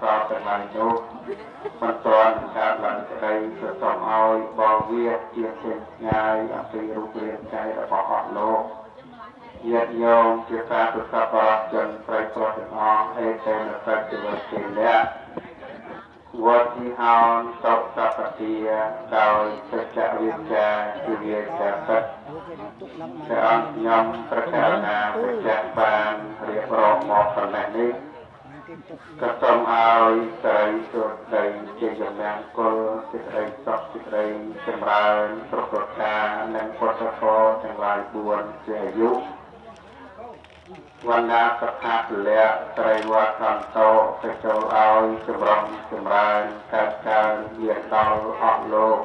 สอบเป็นไรโน้มันตอนการหลังใจจะต้องเอาบอเวียเจียเชียงง่ายอัศรูปเรียนใจและปอดโลกเยียดโยงเกี่ยวกับตุสับปะจนไตรโปรดออกเอเตนสัจจุบันเชียงเนี่ยวัดที่ฮอนตกสัพพิยาดาวสัจวิจารจุเยจัตตจะอันยมประกาศนาประจักษ์บานเรียบร้อยหมดตำแหน่งนี้ก็ต้องเอาใจสุดใจเจริญงานกุลจิตใจสดจิตใจจำเริญปรากฏการณ์และพุทธโคทั้งหลายบวนเจยุวันนาสภาพเละไตรวัฏันโตไปโจเอาจำรองจำเริญการเยียดดาวออกโลก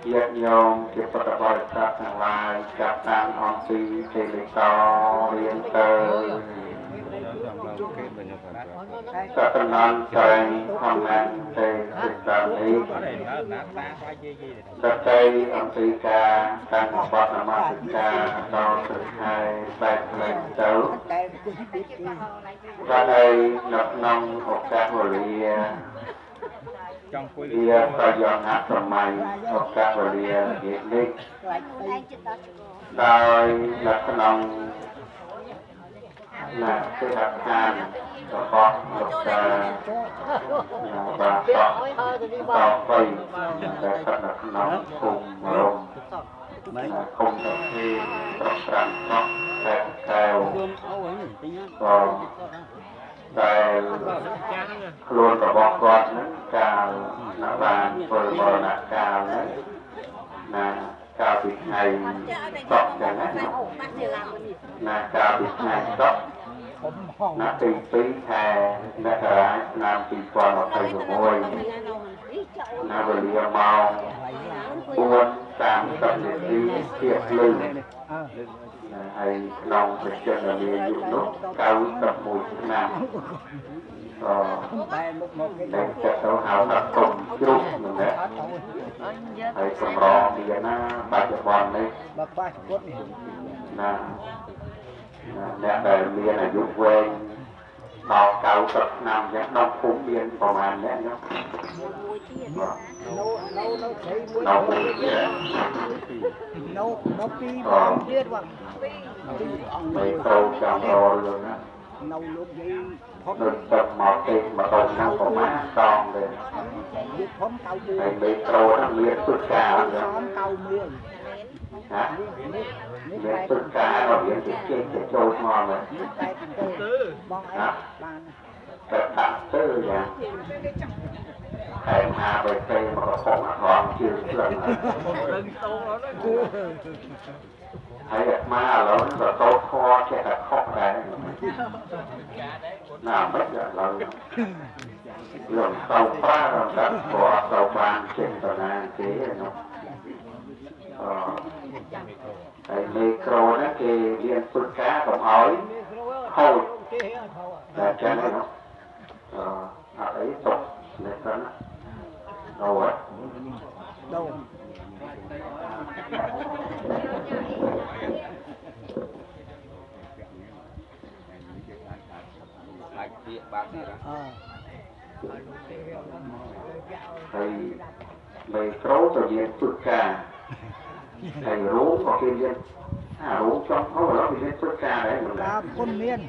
เยียดโยมเกี่ยวกับปริษัททั้งหลายจากทางออนซีเทเลตอเรียนเตอร์ก็เป็นนอนใจทำงานใจติดตามนี้จะใจอัมพิกาการวัดนมาสิกาเราสุดท้ายแบบเล่นเจ้าก็ได้นับน้องหกแก้วเรียเรียก็ยอมหักสมัยหกแก้วเรียเหตุนี้ได้นับน้องน่ะคือหักทานก็พอหลบตาบาต่อไปแต่ขณะน้องคุมลมคุมกับที่ตรัสรันก็แต่แก้วก็แต่รวนกับบอกก่อนนั้นกาวนาบานเปิดบอลกาวนั้นนะกาวปิดไงตอกอย่างนั้นนะกาวปิดไงตอกนะปีแทนนะครับนำปีกว่ามาไปอยู่มวยนะบริยามองปวดตามสัมฤทธิ์เทียบลึงให้ลองไปเจอเรียนอยู่นุ๊กเก้ากับมวยนำก็ได้จะเอาหาตัดตุ่มจุกเหมือนนั้นให้สมรองเรียนนะปัจจุบันนี้นะเนี่ยแต่เรียนอายุเวงต่อเก่ากับนำยังต้องคุ้มเรียนประมาณนี้เนาะเราปีไม่โตจังรอเลยนะหนึ่งตัดหมอกติดมาตรงนั่งประมาณตองเลยไอ้ไม่โตนั่งเรียนสุดกาเลยฮะเรียนสุดกาเราเรียนติดเก่งจะโจทย์งอเลยฮะแต่ตัดตื้ออย่างใครมาไปเตะมาก็คงหอมชื่อเพื่อนใครอยากมาแล้วก็โต๊ะคอแค่แต่คอกได้น่าไม่อยากเราเรื่องเตาป้าเราตัดตัวเตาบานเช่นตอนนั้นเจ๊เนาะไอ้ไมโครนั่นคือเรียนฝึกค้าของอ้อยเข้าแต่แค่นั้นเนาะอะไรตกในนั้นเอาวะไอ้ไมโครตัวเรียนฝึกค้าไอ้รู้ก็คือเรียนรู้trongเขาเราเรียนฝึกค้าได้หมดเลยคนเรียน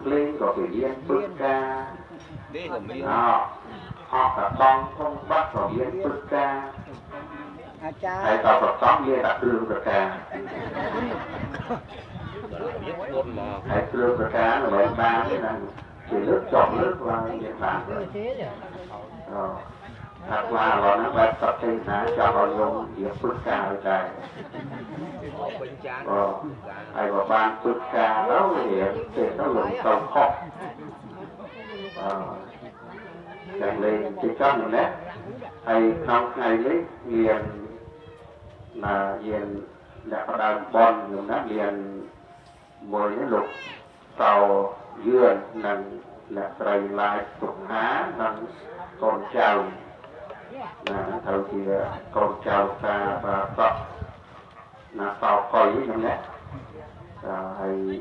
เล่นก็คือเรียนฝึกค้าhọ cả con không bắt vào viên phức ca hay tao tập tóm viên đặt lương được ca hay lương được ca là mấy ba thế này chỉ nước chọn nước vào Nhật Bản thật là nó phải tập thì cho họ dùng viên phức ca ở đây hay vào ban phức ca đó thì nó lụng tàu khóc chẳng lên chỉ cho mình đấy hay trong ngày lấy liền là liền đã có đàn bòn dùng nát liền mười cái lục tàu dưa là trời lại tục há năng con trào là thầu thì con trào ta và tọt là tàu khỏi như thế hay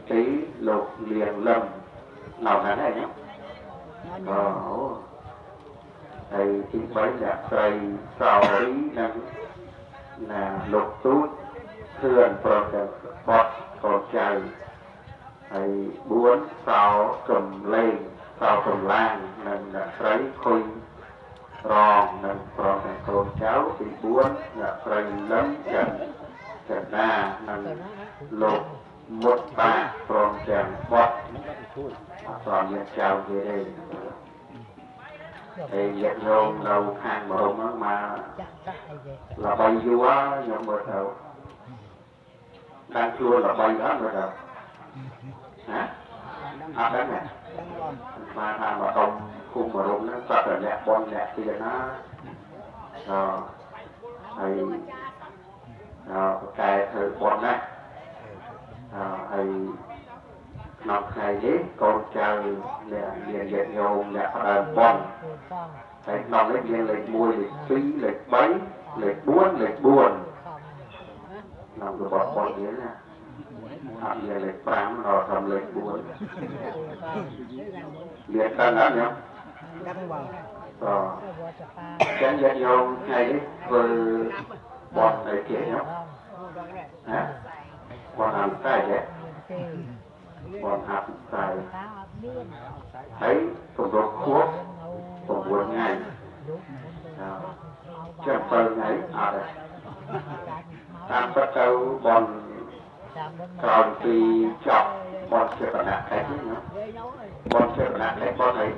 tí lục liền lâm nào là thế nhé thầy thì mấy là thầy sau ý năng là lục tút thường phần bọt còn chạy thầy muốn sau cầm lên sau cầm lang nên là thấy khôi ròn nên còn con cháu thì muốn là thầy lớn trần na nên lục một ba còn chẳng bọt còn nhận chào về đây thì nhận nhôm đâu hàng mà hôm mà là bay vua nhôm bờ đầu đang chua là bay đó bờ đầu hả đấy nè mà thằng mà đông khung mà rung nó sắp là nhẹ bon nhẹ thì nó cái thời bon này hay nọc này đấy con trai liền dệt nhôm nhẹ bon thầy nọc lấy liền lệch mùi lệch phí lệch bấy lệch buồn nọc được bọn thế nè làm liền lệch bám rồi thầm lệch buồn liền tân đó nhá chén dệt nhôm này đấy vừa bọn này kia nhá bọn làm tay đấy bọn hạt xài thấy tổng độ thuốc tổng buồn ngày chẳng phơi ngày đây tam phát châu bọn còn thì chọc bọn chưa còn nặng cái chứ nữa bọn chưa còn nặng cái bọn ấy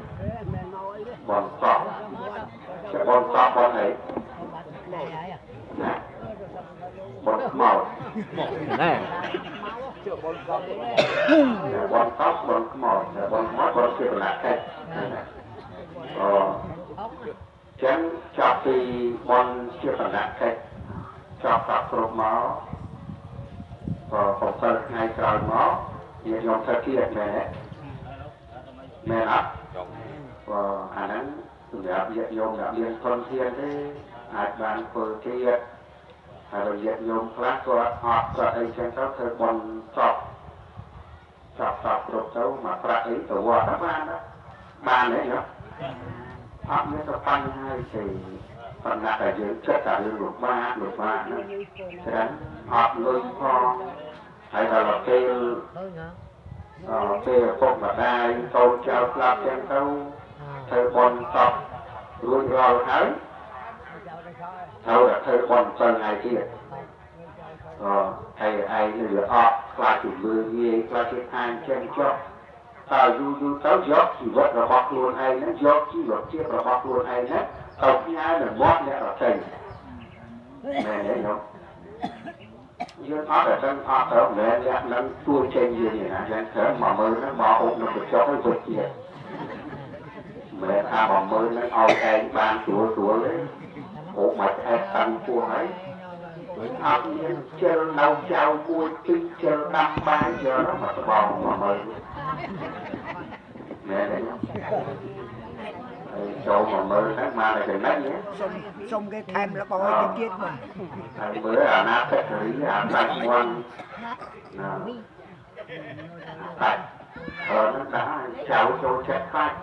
bọn sọp bọn ấy bọn màu bọn tóc bọn màu bọn mót bọn chưa còn nặng cái chén chọc thì bọn chưa còn nặng cái chọc tập rụp máu phòng sơ ngay trời máu nhiệt nhóm sơ kia mẹ ấp anh ấy đẹp nhiệt nhóm đã liên phân thiên thế ai bàn phở kia rồi nhiệt nhóm khác của họ cho đây trên các thời bọn chọc rụp cháu mà phát ấy tổ hòa đó ban đấy nhá ấp nhất là phanh hai thì phần nạc ở dưới chất cả đường lục ba nữa thế đấy họp lôi kho hay là phê phục mà đai câu trao lạp trên câu thơ bọn sọc luôn rồi hái thâu là thơ bọn tầng ngày kia thầy ai lửa họp là chủ mưa ghê là cái hàng trên cho dù tao giót chỉ vật là bọc luôn ai nó giót chỉ vật chiếc là bọc luôn ai nó tao khi ai là mót nè ở thầy mẹ đấy không dương ớt ở trong ớt ở mẹ dạng nó tua trên gì nè dạng thế mà mơ nó bỏ hụt nó được cho cái vật kia mẹ ta mà mơ nó ôi cái bàn chùa lấy ổ mạch hay tăng chùa ấy ớt nhiên chân nâu trao mùi tinh chân năm ba giờ nó mà bỏ mà mơ mẹ đấy châu mà mơ sáng ma này thì nát nhé xong cái thêm là bò cái kia mà thầy bữa là nát cái thủy tăng ngoan tại nó đã chào châu chết phát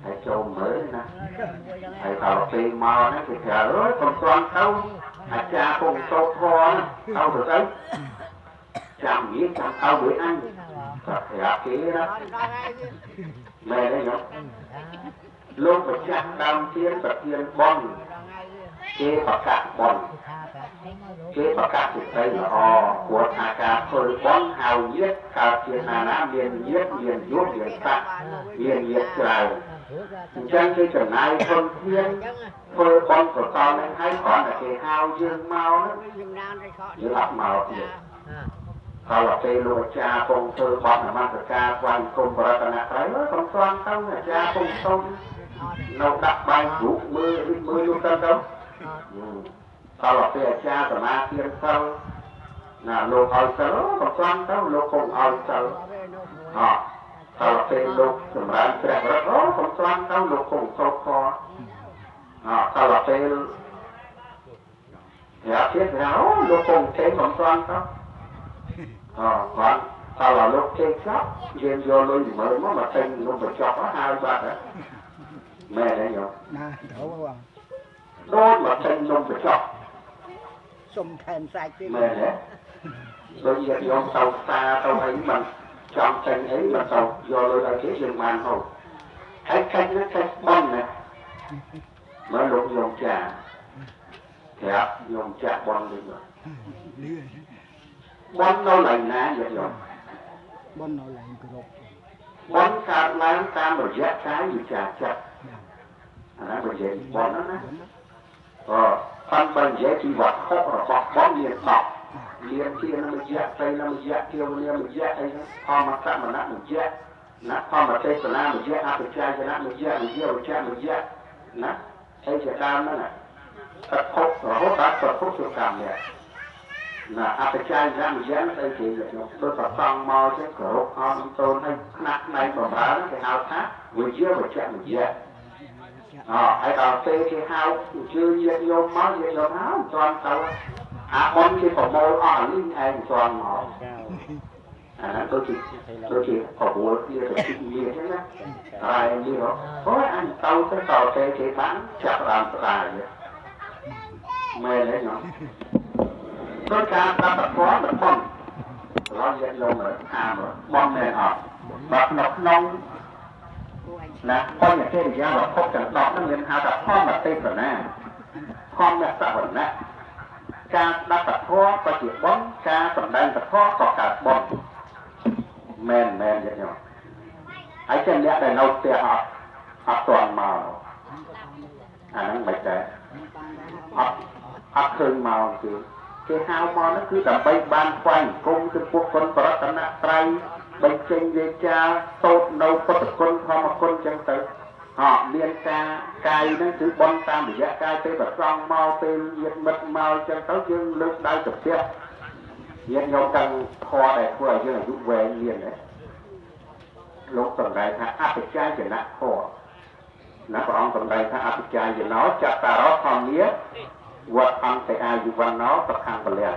thầy châu mới nè thầy vào tiền mò nó thì trời ơi còn toàn đâu cha cùng châu kho đâu được đấy chạm nghĩa chạm tao bữa ăn thầy kia đó mẹ đấy nhá lúc mà chặt đam thiên và thiên bon kế bạc cát bon kế bạc cát thì đây là của thà cả phơi bon hào giết cả thiên nam miền giết miền dốt miền tạc miền giết trời chẳng cái trận này phân thiên phơi bon của tao nên hay còn là cái hào dương mau đó dương hạt màu thì kalau là cây lúa cha cùng thơ bọn là mang cha quan cùng bà ta nạc đấy còn toàn không là cha cùng sông nấu đặt bài rút mưa luôn tân đâu sau là cây cha của ma tiên sâu là lô ôi sâu còn toàn đâu lô cùng ôi sâu sau là cây lô sầm ran trẻ rất đó còn toàn đâu lô cùng sâu kho sau là cây thiết giáo lô cùng thế còn toàn đâu còn ta là lúc chơi chóc riêng vô lui mới mà tình lúc phải chọc có hai ba đấy mẹ đấy nhở đôi mà tình lúc phải chọc xông thèm sai cái mẹ đấy đôi giờ vô tàu xa tàu ấy mà chọn tình ấy mà tàu vô lui là cái rừng màn thôi cái nó cái bông này mới lúc dùng trà kẹp dùng trà bông đi rồi bông đâu lại ná vậy rồi bông nó lại cái bón cam láng cam rồi dắt cái gì chả chặt nó bởi vậy bón nó phân bằng dễ chỉ vật khóc rồi bón liền tọc liền kia nó mới dắt tay nó mới dắt kia nó mới dắt ấy ho mà cam mà nát mình dắt nát ho mà tay của nó mình dắt áp được chai cho nó mình dắt mình dắt chai mình dắt nát thấy chả cam đó này thật khóc rồi hốt đá thật khóc sự cam này là áp được chai ra mình dắt đây thì tôi phải tăng mò chứ cổ con tôn hay nát này mà bá nó cái hao thác vừa dưa vừa chạm vừa dưa hay đào tê cái hao chưa dưa vô máu dưa vô máu toàn tàu bón cái phổ mô linh anh toàn họ tôi chỉ phổ mô kia là kinh nghiệm thế nhá ai như đó có anh tàu cái tàu tê cái bán chặt làm tài vậy mê đấy nhở tôi ca ta bật có bật bông nó dễ lâu rồi rồi bông này họ bật nọc nông là con nhà thế thì ra rồi không cần đọc nó liền hào đặt con mặt tê rồi nè con mẹ sợ rồi nè ca đã bật khó có chịu bóng ca tầm đen bật khó có cả bông men vậy nhở ấy trên đĩa này lâu tìa họ toàn màu nó bạch đấy họ khơi màu chứ cái hao mò nó cứ tầm bay ban khoanh cung từ quốc quân và tận nát trai bên trên dây cha tốt nâu có tập quân hoa mà quân chẳng tới họ liên ca cài nó cứ bon tam để giá cài tới vật rong mau tên nhiệt mật mau chẳng tới dương lực đai tập tiếp nhiệt nhau cần kho để vừa dương là giúp về liền đấy lúc tầm này thà áp được trai thì nát kho nó có ông tầm này thà áp được trai thì nó chặt ta đó thòng nghĩa vật ăn cái ai dù văn nó tập hàng vật liền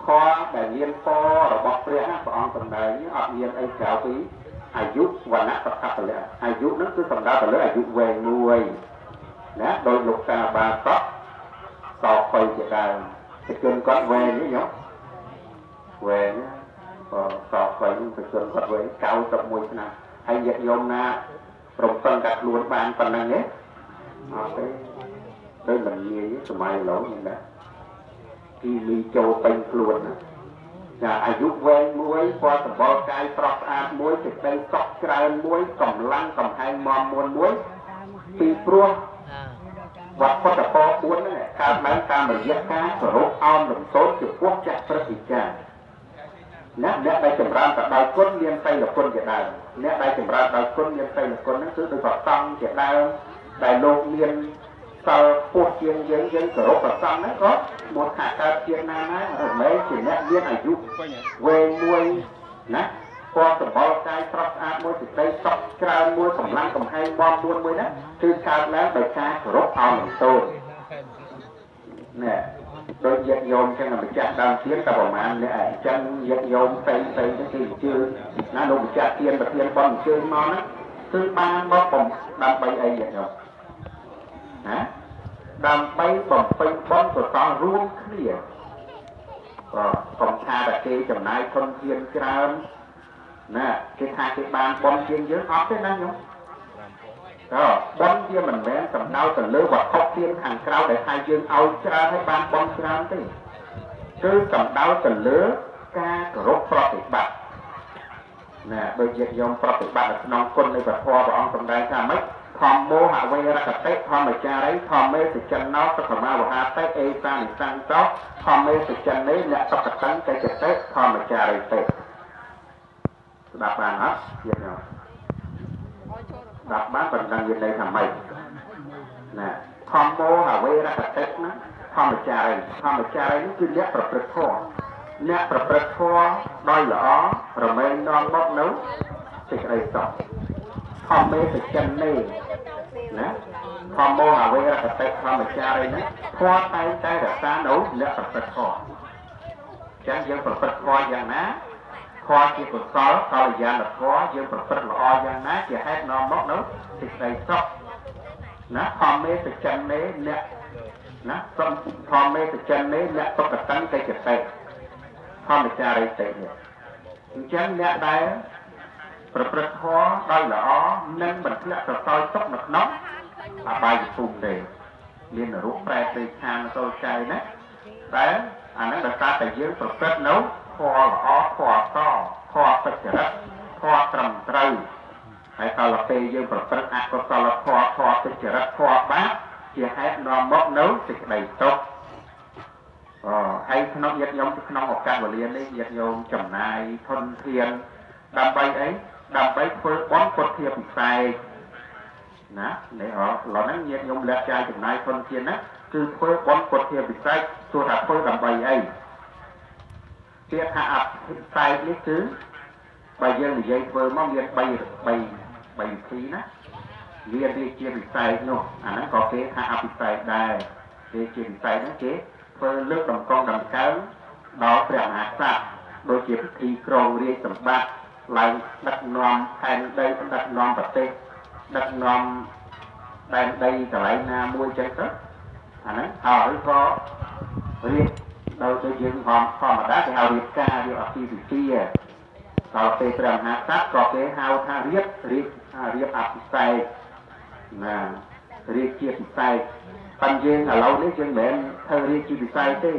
kho để nhiên kho rồi bọc rẽ của ông tầm này những họ nhiên ấy chào tí ai giúp và nát tập hàng vật liền ai giúp nó cứ tầm đó là lấy ai giúp về nuôi nát đôi lục ta ba tóc tỏ quay chạy đài cái cơn con về nhé nhóc về nhé tỏ quay nhưng cái cơn con về cao tập mùi thế nào hay dạy nhôm na rồng phân đặt luôn bàn phần này nhé đây mình nghe với tụi mày lỗ như đó khi mi châu tên luôn á ai giúp quen muối qua tầm bao cay trọc ạt muối thì đây cọc cài muối cầm lăng cầm hai mòn muôn muối thì pruông và có tập po cuốn này cam bán cam mình giết cá rồi hút om đồng số chụp quốc chặt rất thì chả nét đây chấm ram tại đài quân liên tây là quân việt nam nét đây chấm ram đài quân liên tây là quân nó cứ được vào tăng việt nam đài lô liên sau cuộc chiến dân cờ và xong nó có một hạ ca chiến nam á ở mấy chỉ nhận viên ảnh dụ về nuôi nè qua tầm bao cay trọc át mua thì đây sọc cài mua cầm lăng cầm hai bom buôn mới đó từ cao láng bài ca cờ rốt ao làm tôi nè đôi giật nhôm cho là bị chặt đam tiến ta bảo màn nè chân giật nhôm tay cái gì chưa nó đâu bị chặt tiền và tiền bom chơi ngon á thứ ba nó còn đam bay ấy giật nhôm hả đam bay bầm bay bom của con ruộng kia còn tha là kê chầm nai con thiên cam nè cái hai cái bàn bom thiên dưới óc thế nào nhỉ đó bom kia mình vẽ tầm đau tầm lứa hoặc khóc thiên hàng cao để hai dương ao ra hay bàn bom ra thế cứ tầm đau tầm lứa ca rốt pro bạc nè bây giờ dòng pro bạc là non quân này và khoa và ông tầm đây ra mấy thòm mô hạ quay ra cặp tết thòm mà cha đấy thòm mê thì chân nó có thòm ma và hạ tết ê ta thì sang chó thòm mê thì chân đấy là có cặp tấn cái cặp tết thòm mà cha đấy tết đạp bàn hết vậy nào đạp bán phần đang nhìn đây thầm mày nè thòm mô hạ quay ra cặp tết nó thòm mà cha đấy nó cứ nét bật thò đôi lõ rồi mê non bóp nấu thì cái đây xong thòm mê thì chân nê nè thòm mô hạ quay ra cặp tết thòm mà cha đây nè thoa tay là xa nấu nét bật thò chẳng dân bật thò dạng ná ធម៌ជាកុសលកល្យាណធម៌យើងប្រព្រឹត្តល្អយ៉ាងណាជាហេតុនាំមកនៅសេចក្តីសុខណាធម្មមេតចិននេអ្នកណាសំធម្មមេតចិននេអ្នកទុក្ខតੰកិច្ចតិធម្មចារិតិនេះអញ្ចឹងអ្នកដែលប្រព្រឹត្តធម៌ដោយល្អនឹងមិនធ្លាក់ទៅសោយទុក្ខនៅក្នុងអបាយភូមិទេមានរូបប្រែទៅខាងចូលចៃណាតែអានឹងដោយសារតែយើងប្រព្រឹត្តនៅធម៌ល្អធម៌សធម៌បច្ចរិតធម៌ត្រឹមត្រូវហើយដល់ពេលយើងប្រព្រឹត្តអកុសលធម៌ធម៌បច្ចរិតធម៌បាបជាហេតុនាំមកនៅសេចក្តីទុក្ខហើយក្នុងញាតិញោមក្នុងឱកាសវេលានេះញាតិញោមចំណាយធនធានដើម្បីអីដើម្បីធ្វើបុណ្យពុទ្ធិពិសេសណានេះឥឡូវហ្នឹងញាតិញោមលះចាយចំណាយធនធានណាគឺធ្វើបុណ្យពុទ្ធិពិសេសទោះថាធ្វើដើម្បីអីពាក្យថាអភិសេកនេះគឺបើយើងនិយាយធ្វើមកមាន3វិធីណាវាជាពិសេសនោះអាហ្នឹងក៏គេថាអភិសេកដែរគេជាពិសេសហ្នឹងគេធ្វើលើកតម្កងដង្កើងដល់ព្រះមហាក្សត្រដូចជាពិធីក្រងរាជសម្បត្តិឡើងដឹកនាំផែនដីដឹកនាំប្រទេសដឹកនាំដែនដីកន្លែងណាមួយចឹងទៅអាហ្នឹងហើយក៏រៀបដោយយើងធម្មតាគេហៅរៀបការរៀបអភិវិធីដល់ពេលព្រះមហាក្សត្រក៏គេហៅថារៀបអភិសេកណារៀបជាពិសេសប៉ុន្តែយើងឥឡូវនេះយើងមិនមែនធ្វើរៀបជាពិសេសទេណា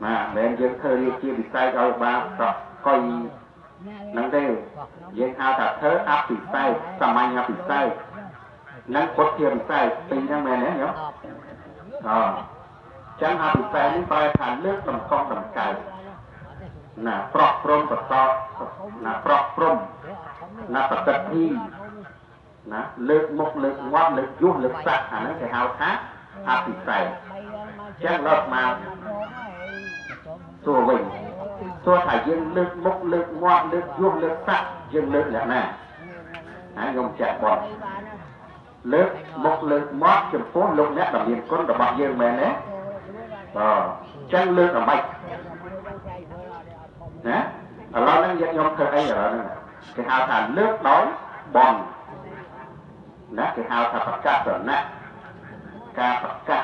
មិនមែនយើងធ្វើរៀបជាពិសេសឲ្យបានប្រកុយហ្នឹងទេយើងហៅថាធ្វើអភិសេកសាមញ្ញអភិសេកនិងពុទ្ធិពិសេសពីរហ្នឹងមែនទេញោមចឹងអភិសេកនេះប្រែថាលើកតម្កងតម្កើងណាប្រោះព្រំបតណាប្រោះព្រំណាបតិទ្ធីណាលើកមុខលើកមាត់លើកយុះលើកសាក់អាហ្នឹងគេហៅថាអភិសេកចឹងលើកមកទួវិញទោះថាយើងលើកមុខលើកមាត់លើកយុះលើកសាក់យើងលើកយ៉ាងណាហើយខ្ញុំចាក់បត់លើកមុខលើកមាត់ចំពោះលោកអ្នកដែលមានគុណរបស់យើងមែនទេចឹងលើកអ្វីណាឥឡូវហ្នឹងយើងខ្ញុំធ្វើអីឥឡូវហ្នឹងគេហៅថាលើកដោយបន់ណាគេហៅថាប្រកាសណៈការប្រកាស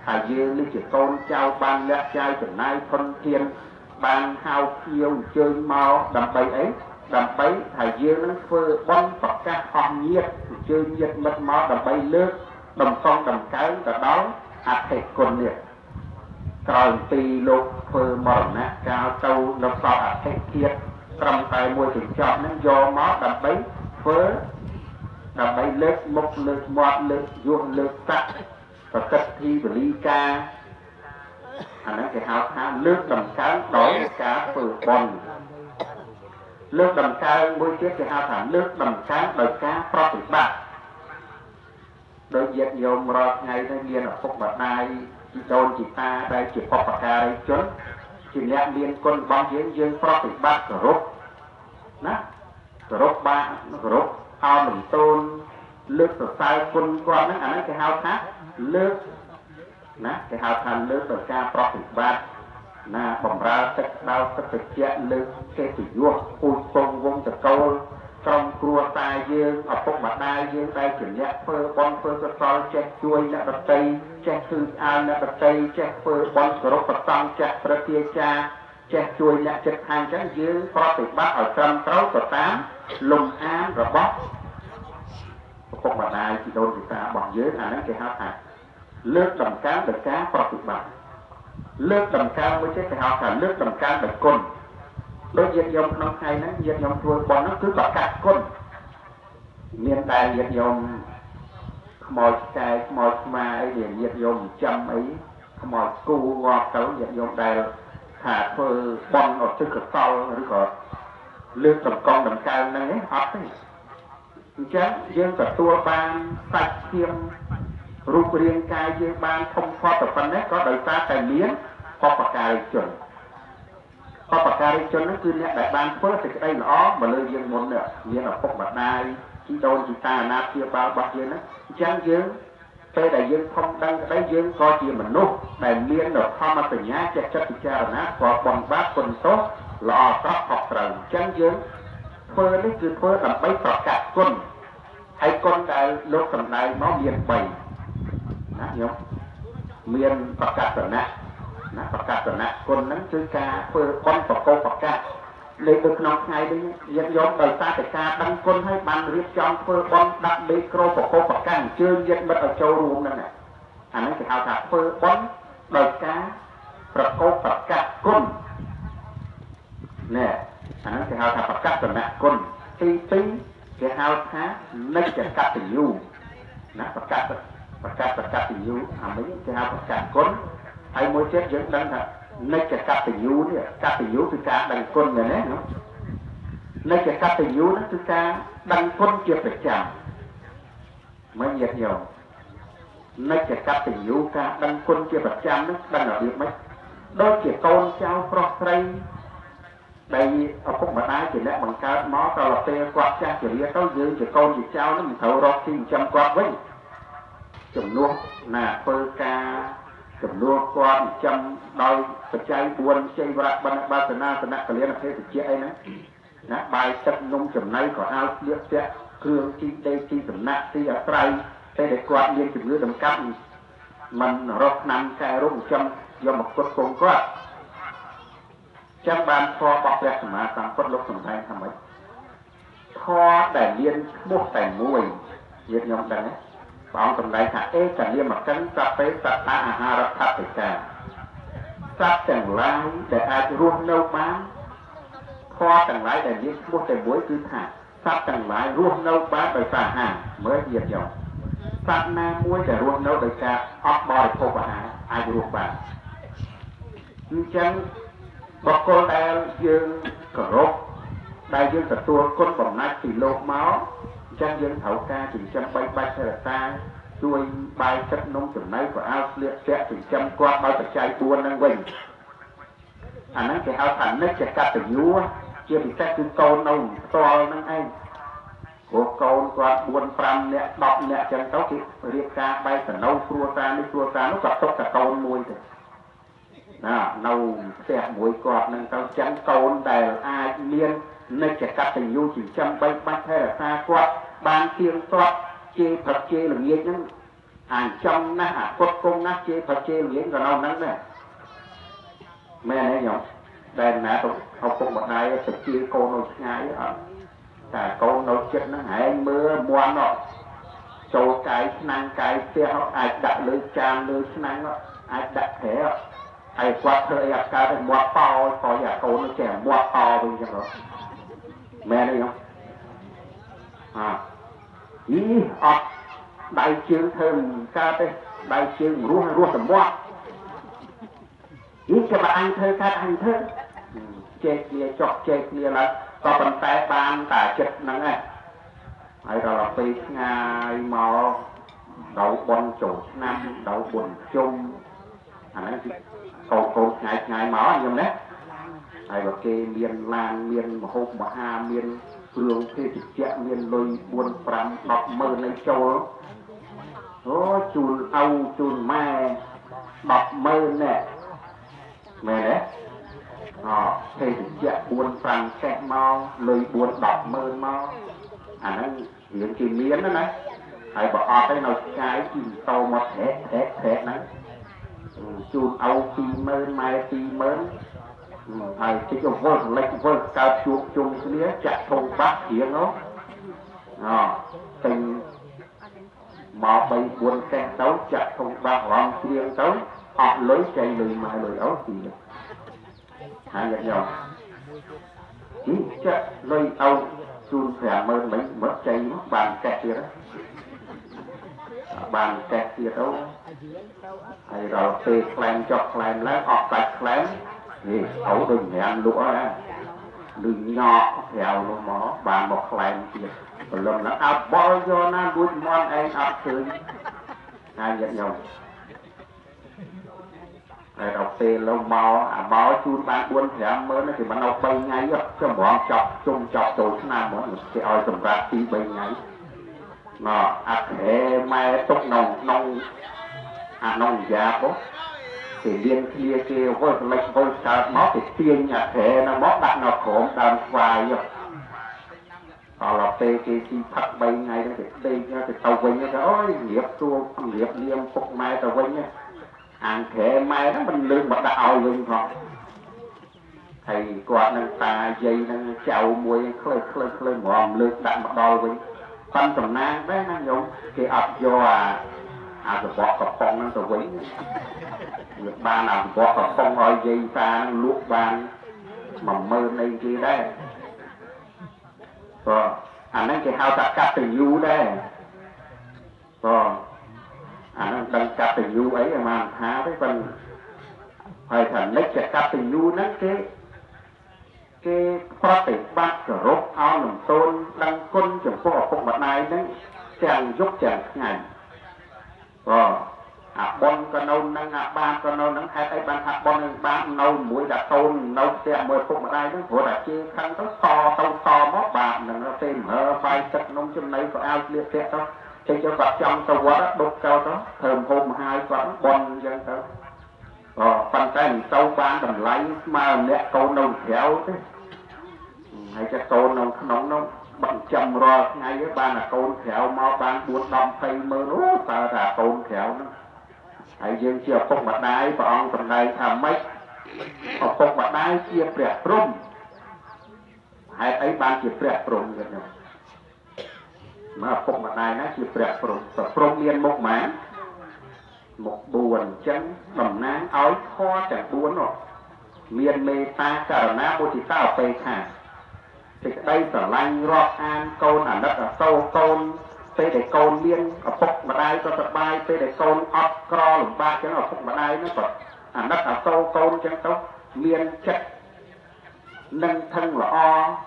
ថាយើងនេះជាកូនចៅបានលះចាយចំណាយធនធានបានហៅភ្ញៀវអញ្ជើញមកដើម្បីអីដើម្បីថាយើងនឹងធ្វើបុណ្យប្រកាសអស់ញាតិអញ្ជើញញាតិមិត្តមកដើម្បីលើកតម្កងតម្កើងទៅដល់អធិគុណនេះក្រោយពីលោកធ្វើមរណកាលទៅនៅសល់អធិជាតិត្រឹមតែមួយកញ្ចប់ហ្នឹងយកមកដើម្បីធ្វើដើម្បីលើកមុខលើកមាត់លើកយុះលើកសាក់ប្រកិត្តិធីវលីការអាហ្នឹងគេហៅថាលើកតម្កើងដោយការធ្វើបុណ្យលើកតម្កើងមួយទៀតគេហៅថាលើកតម្កើងដោយការប្រតិបត្តិដោយញាតិញោមរាល់ថ្ងៃនេះមានឪពុកម្ដាយជីដូនជីតាដែលជាបុព្វការីជនជាអ្នកមានគុណរបស់យើងប្រតិបត្តិគោរពណាគោរពបាគោរពអោនលំទោនលើកសរសើរគុណគាត់ហ្នឹងអាហ្នឹងគេហៅថាលើកណាគេហៅថាលើកដោយការប្រតិបត្តិណាបំរើទឹកដៅទឹកត្រជាក់លើកកិត្តិយសពូជពងវងតកូលក្រុមគ្រួសារយើងឪពុកម្ដាយយើងដែលជាអ្នកធ្វើបុណ្យធ្វើកុសលចេះជួយអ្នកដទៃចេះគឺអានអ្នកដទៃចេះធ្វើបុណ្យគោរពប្រសង់ចេះប្រតិចាចេះជួយអ្នកជិតខាងចឹងយើងប្រតិបត្តិឲ្យត្រឹមត្រូវទៅតាមលំអានរបស់ឪពុកម្ដាយជីដូនជីតារបស់យើងអាហ្នឹងគេហៅថាលើកតម្កើងដោយការប្រតិបត្តិលើកតម្កើងមួយទៀតគេហៅថាលើកតម្កើងដោយគុណដូចញាតិញោមក្នុងថ្ងៃហ្នឹងញាតិញោមធ្វើបុណ្យហ្នឹងគឺប្រកាសគុណមានតែញាតិញោមខ្មោចឆ្កែខ្មោចស្មាអីដែលញាតិញោមចាំអីខ្មោចគូងាប់ទៅញាតិញោមដែលថាធ្វើបុណ្យឧទ្ទិសកុសលឬក៏លើកតម្កងតម្កើងហ្នឹងឯងអត់ទេអញ្ចឹងយើងទទួលបានសាច់ឈាមរូបរាងកាយយើងបានធំធាត់ទៅប៉ុណ្ណេះក៏ដោយសារតែមានបុព្វការីជនបុព្វការីជនហ្នឹងគឺអ្នកដែលបានធ្វើសេចក្តីល្អមកលើយើងមុននេះមានឪពុកម្ដាយជីដូនជីតាអាណាព្យាបាលរបស់យើងហ្នឹងអញ្ចឹងយើងពេលដែលយើងធំដឹងក្តីយើងក៏ជាមនុស្សដែលមាននៅធម្មសញ្ញាចេះចិត្តពិចារណាស្គាល់បុណ្យបាបគុណទោស ល្អត្រង់ខុសត្រូវអញ្ចឹងយើងធ្វើនេះគឺធ្វើដើម្បីប្រកាសគុណហើយគុណដែលលោកសម្ដែងមកមាន3ណាញោមមានប្រកាសនៈណាប្រកាសនៈគុណហ្នឹងគឺការធ្វើបុណ្យប្រកបប្រកាសលេខនៅក្នុងថ្ងៃនេះយើងយកដោយសារតែការដឹងគុណហើយបានរៀបចំធ្វើបុណ្យដាក់មេក្រូប្រកបប្រកាសអញ្ជើញញាតិមិត្តឲ្យចូលរួមហ្នឹងអាហ្នឹងគេហៅថាធ្វើបុណ្យដោយការប្រកបប្រកាសគុណណែអាហ្នឹងគេហៅថាប្រកាសនៈគុណទី2គេហៅថានិច្ចកតញ្ញូណាប្រកាសកតញ្ញូអានេះគេហៅប្រកាសគុណហើយមួយទៀតយើងដឹងថានិច្ចកតញ្ញូនេះកតញ្ញូគឺការដឹងគុណមែនទេណានិច្ចកតញ្ញូនោះគឺការដឹងគុណជាប្រចាំមិនញាតិញោមនិច្ចកតញ្ញូការដឹងគុណជាប្រចាំនោះដឹងរបៀបម៉េចដូចជាកូនចៅប្រុសស្រីដែលឪពុកម្ដាយជាអ្នកបង្កើតមកដល់ពេលគាត់ចាស់ជរាទៅយើងជាកូនជាចៅនោះមិនត្រូវរកទីចិញ្ចឹមគាត់វិញចំនួនណាធ្វើការចំនួនគាត់ចិញ្ចឹមដោយបច្ច័យ4ជ័យវរៈបណ្ឌបាសនាសនៈកលិនភេទជាអីហ្នឹងណាបាយទឹកនំចំណីក៏ឲ្យស្លៀកពាក់គ្រឿងជីដីជីសំណាក់ទីអាស្រ័យតែគាត់មានជំងឺដំកាប់មិនរកឆ្នាំកែរោគចិញ្ចឹមយកមកគាត់កងគាត់ចាំបានធម៌របស់ព្រះសម្មាសម្ពុទ្ធលោកសម្ដែងថាម៉េចធម៌ដែលមានឈ្មោះតែមួយយើងខ្ញុំដឹងទេព្រះអង្គសម្ដែងថាអេកលិមកិនសពេសត្តាអាហារដ្ឋតិកាសត្វទាំងឡាយដែលអាចរស់នៅបានធម៌ទាំងឡាយដែលមានឈ្មោះតែមួយគឺថាសត្វទាំងឡាយរស់នៅបានដោយសារអាហារមើលទៀតយកសត្វណាមួយដែលរស់នៅដោយការអត់បរិភោគអាហារអាចរស់បានអញ្ចឹងបុគ្គលដែលយើងគោរពដែលយើងទទួលគុណបំណាច់ពីលោកមកអញ្ចឹងយើងត្រូវការចិញ្ចឹមបីបាច់ថែរក្សាជួយបាយទឹកនំចំណីក៏ឲ្យស្លៀកពាក់ចិញ្ចឹមគាត់ដោយបច្ច័យ4ហ្នឹងវិញអាហ្នឹងគេហៅថានិច្ចកតញ្ញូជាពិសេសគឺកូននៅផ្ទាល់ហ្នឹងឯងព្រោះកូនគាត់4 5នាក់10នាក់អញ្ចឹងទៅគេរៀបការបែកសណូគ្រួសារនេះគ្រួសារនោះក៏ទុកតែកូនមួយទេណានៅផ្ទះមួយគាត់នឹងទៅចឹងកូនដែលអាចមាននិច្ចកតញ្ញូចិញ្ចឹមបីបាច់ថែរក្សាគាត់បានទៀងទាត់ជាប្រជេល្ងាចហ្នឹងអាចចំណាស់អាពុតគង់ណាស់ជាប្រជេល្ងាចក៏នៅហ្នឹងដែរមែនទេញោមដែលណាទៅឪពុកម្ដាយទៅជាកូននៅឆ្ងាយអត់តែកូននៅចិត្តហ្នឹងហែងមើលមន់អត់ចូលកាយឆ្នាំងកាយផ្ទះអាចដាក់លើចានលើឆ្នាំងអាចដាក់ក្រែហើយគាត់ធ្វើអីអាកើតឲ្យមាត់ប៉ោឲ្យអាកូនចេះមាត់ប៉ោវិញចឹងមែនទេញោមអីអត់ដៃជើងធ្វើមិនកើតទេដៃជើងរស់តែមាត់នេះចាំអញធ្វើកើតអញធ្វើជែកគ្នាចោះជែកគ្នាឡើយក៏ប៉ុន្តែបានតែចិត្តហ្នឹងឯងហើយដល់ពេលឆ្ងាយមកដល់បនចូលឆ្នាំដល់បុណ្យជុំអាហ្នឹងគឺកូនឆ្ងាយមកខ្ញុំណាហើយបើគេមានឡានមានមហូបមហាមានគ្រឿងភេសជ្ជៈមានលុយ4 5 10ម៉ឺននៃចូលអូជូនឪជូនម៉ែ10ម៉ឺនណែមែនទេភេសជ្ជៈ4 5សេះមកលុយ4 10ម៉ឺនមកអាហ្នឹងរឿងគេមានណាហើយបើអត់ទេនៅឆ្ងាយជីតោមកថែហ្នឹងជូនឪ2ម៉ឺនម៉ែ2ម៉ឺនហើយតិចវល់លេចវល់កើតជួបជុំគ្នាចាក់ធំបាក់រៀងនោះទិញមក3 4សេះទៅចាក់ធំបាក់រំជ្រៀងទៅអត់លុយចៃលុយម៉ែលុយអូទីហើយយកចាក់លុយអូជូន5ម៉ឺនមិនមកចៃមកបានកែទៀតបានកែទៀតទៅហើយដល់ពេលខ្លែងចុះខ្លែងឡើងអត់សាច់ខ្លែងនេះអូដូចញ៉ាំលក់ហើយដូចញ៉កក្រៅនោះមកបានមកខ្លែងទៀតព្រលឹមឡើងអត់បល់យកណាលួចមន់ឯងអត់ឃើញហើយយកញោមហើយដល់ពេលលោកមកអាមកជូនបាន4 5ម៉ឺនគេមិនเอา3ថ្ងៃចម្រងចប់ជុំចប់ចូលឆ្នាំហ្មងគេឲ្យសម្រាប់2 3ថ្ងៃអត់ហេម៉ែទុកក្នុងអានងយ៉ាប thì liên kia kia với lệch với sao nó thì tiền nhà thế nó mót đặt nó khổm đàn vài rồi họ là tê kia khi thật bay ngay đó thì đây thì tàu vinh nó ôi nghiệp tua nghiệp liêm phục mai tàu vinh nhá ăn khẽ mai đó mình lương mà đạo vinh không thầy quạt năng ta dây năng chậu mùi khơi mòm lương đặt mặt đôi vinh phân tầm nang đấy nó dùng cái ập vô rồi bọt cọp phong nó tàu vinh việc ba nào bọt cọp phong hỏi dây ta nó luộc bàn mà mơ này kia đấy rồi anh cái hao tập cắt tình yêu đấy rồi anh đang cắt tình yêu ấy mà thá đấy phần phải thành lấy chặt cắt tình yêu nó cái phát triển bát rồi rốt áo làm tôn đăng quân chẳng có phục mặt này nó chẳng giúp chẳng ngày rồi bon con nâu năng ba con nâu năng hai tay ban hạt bon ba nâu mũi đã tôn nâu xe mười phục mặt này nó của đã chia khăn nó to mót bạc nó tên hở vai chất nông trong này có ao liệt liệt đó thì cho vật trong tàu quá đốt cao đó thơm hôm hai quán bon dân đó phần tay sâu ban đầm lấy mà lẹ câu nâu khéo thế hay cho câu nâu nó bằng chầm rồi ngay với ban là câu khéo mà ban buồn đầm thay mơ nó ta là câu khéo nó hãy dương chia phục mặt đáy và ông phần này tham mấy phục mặt đáy chia bẹt rung hãy ấy ban chia bẹt rung vậy nè mà phục mặt đáy nó chia bẹt rung và rung liên một mảng một buồn chân đầm náng ói kho chẳng buồn rồi miền mê ta cả ná bố thì sao phê thả thì đây sở lanh rọt an câu là đất ở sâu câu tê để câu liên ở phục mà đai có tập bài tê để câu ốc cro lủng ba chứ ở phục mà đai nó còn đất ở sâu câu chẳng tốc miền chất nâng thân là o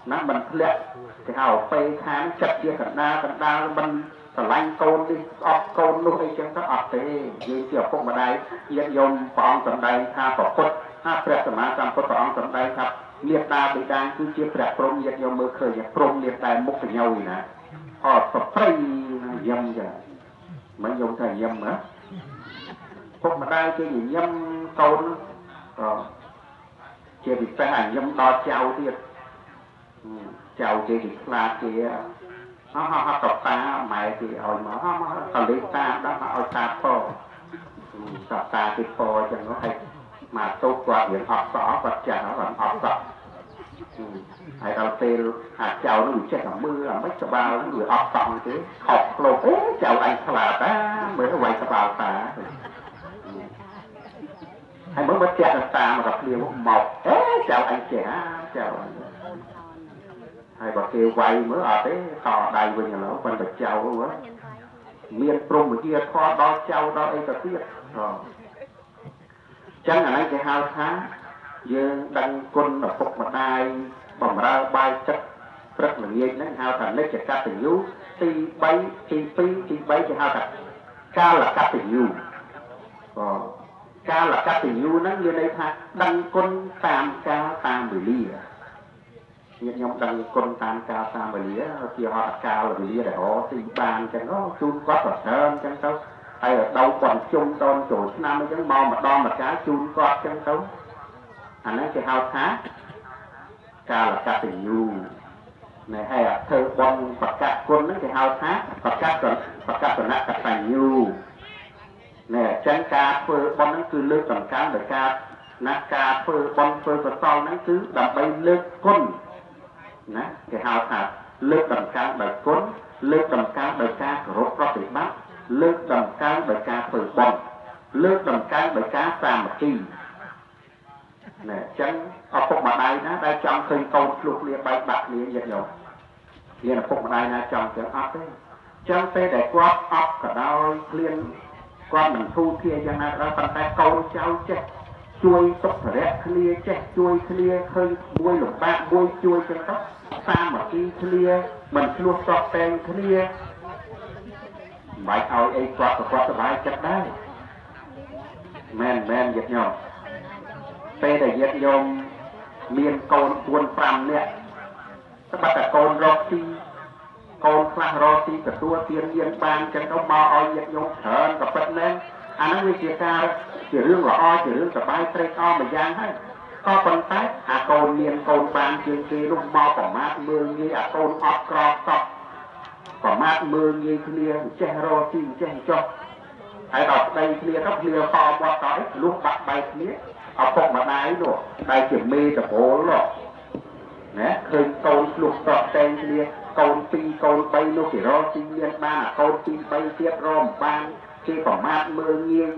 nó mình lệ thì hào phê tháng chất kia cần đa mình sở lanh câu đi ốc câu lúc ấy chẳng tốc ốc thế như kiểu phục mà đai yên dồn phong tầm đai tha phỏ khuất ha phép tầm á tầm khuất phong tầm đai thập liệt đa bị đa cứ chia phép prom nhiệt dồn mơ khởi prom liệt đai múc với nhau gì nè họ tập phây nhâm vậy mấy dùng thầy nhâm á phục mà đai cái gì nhâm câu nó chia bị phải hành nhâm đo chào thiệt chào kia thì là kia họ tập ta mày thì hỏi mà họ lấy ta đó họ ta phô tập ta thì phô chẳng có hay mà tốt quá việc học rõ vật trả nó làm học tập hay đầu tiên chào nó bị chết ở mưa là mấy cho bao nó người học xong thế học lột chào anh là ta mới nó quay cho bao ta hay mới mất chết ta mà gặp liều một chào anh trẻ chào anh hay bà kêu quay mới ở thế thò đầy với nhà lỗ bên bạch chào luôn á miền trung ở kia kho đo chào đo ấy cả tiết chẳng là anh cái hao tháng dương đăng quân ở phục mặt đai bỏng ra bay chất rất là nghiêng nó hao thành lấy chặt cá tình yêu ti bay ti bay thì hao thật ca là cá tình yêu ca là cá tình yêu nó như đây tha đăng quân tam ca tam bì ly những nhóm đăng quân tam ca tam bì ly kia họ đặt cao là bì ly để họ ti bàn chẳng có chun quá và sơn chẳng đâu hay ở đâu còn chung tôn chỗ năm cái mò mà đo mà cá chun quạt chẳng đâu anh ấy cái hao thá ca là ca tình yêu này hay là thơ bon và ca quân nó cái hao thá và ca tuần nát ca tình yêu này chân ca phơi bon nó cứ lướt tầm cá để ca nát ca phơi bon phơi và sau nó cứ đập bay lướt quân nè cái hao thá lướt tầm cá để quân lướt tầm cá để ca rốt ra bị bắt lướt tầm cá để ca phơi bon lướt tầm cá để cá xa một chi nè chân ở phục mặt đây nó đây trong khơi câu lục lia bay bạc lia giật nhổ lia là phục mặt đây nó trong cái ấp đấy chân tê để quát ấp cả đôi liên quan mình thu kia cho nên ra phần tay câu cháu chết chui tóc rét lia chết chui lia khơi bôi lục bạc bôi chui chân tóc xa mà khi lia mình luôn sọt tên lia bài ao ấy quát bài chết đấy men giật nhổ tê để giết nhôm miền cồn buồn phàm nè các bạn là cồn roti cồn pha roti cả tua tiền yên ban chân nó mò oi giết nhôm thở cả phật lên anh nói chia ca ជារឿងល្អជារឿងសប្បាយត្រេកអរមួយយ៉ាងហើយក៏ប៉ុន្តែអាកូនមានកូនបានជាងគេនោះមកប្រមាថមើលងាយអាកូនអត់ក្រសក់ប្រមាថមើលងាយគ្នាចេះរកទីចេះចុះហើយដល់ប្តីគ្នាទៅគ្នាខំបត់ទៅលុះបាក់បែកគ្នាឪពុកម្ដាយនោះដែលជាមេតពលនោះណាឃើញកូនឆ្លុះតតតែងគ្នាកូន2កូន3នោះគេរកទីមានបានអាកូន2 3ទៀតរកមិនបានគេប្រមាថមើលងាយ